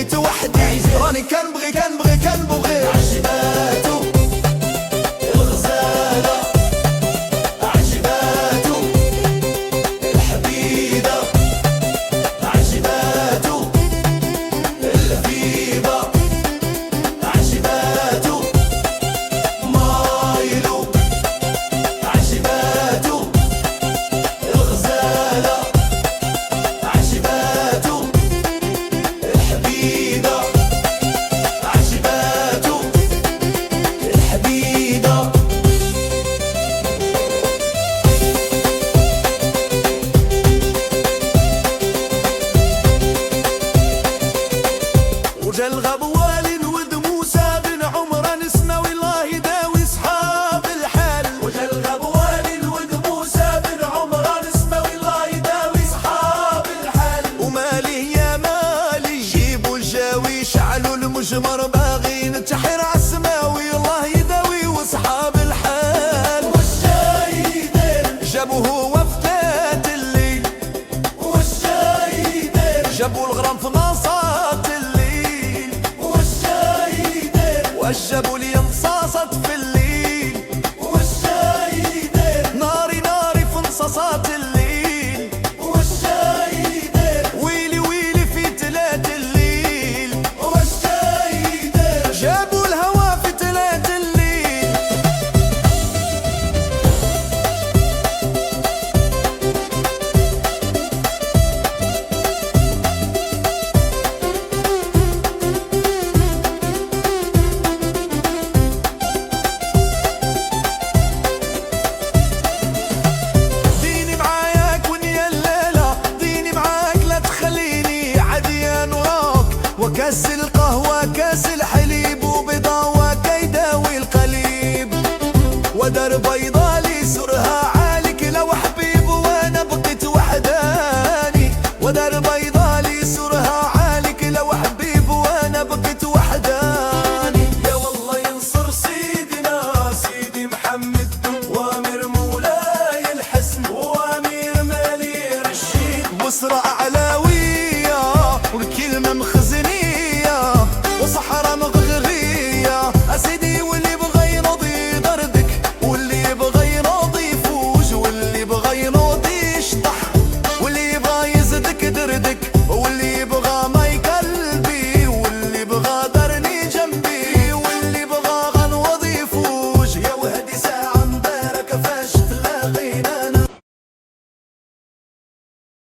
جيت وحدي راني كنبغي كنبغي كنبغي عجباتو الغزالة عجباتو الحبيبة عجباتو اللبيبة عجباتو مايلو عجباتو الغزالة عجباتو الحبيبة عجباتو الحبيبة. وجا الغبوال ولد موسى بن عمران اسمه والله يداوي صحاب الحال. وجا الغبوال ولد موسى بن عمران اسمه والله يداوي صحاب الحال. ومالي يا مالي جيبوا الجاوي شعلوا المجمر باغي نتحر عالسماوي الله يداوي وصحاب الحال. واش جاي يدير جابوه هو فتات الليل. واش جاي يدير جابوا الغرام في نصات الليل. واش جاي يدير واش جابوا لي نصاصات في الليل. واش جاي يدير ناري ناري في نصاصات الليل. واش جاي يدير ويلي ويلي في تلات الليل. واش جاي يدير جابوا الهوا في تلات الليل. ديني معاك ونيا الليلة ديني معاك لا تخليني عديان وراك. وكاس القهوة كاس الحليب وبيضة وكيداوي القليب ودار بيضة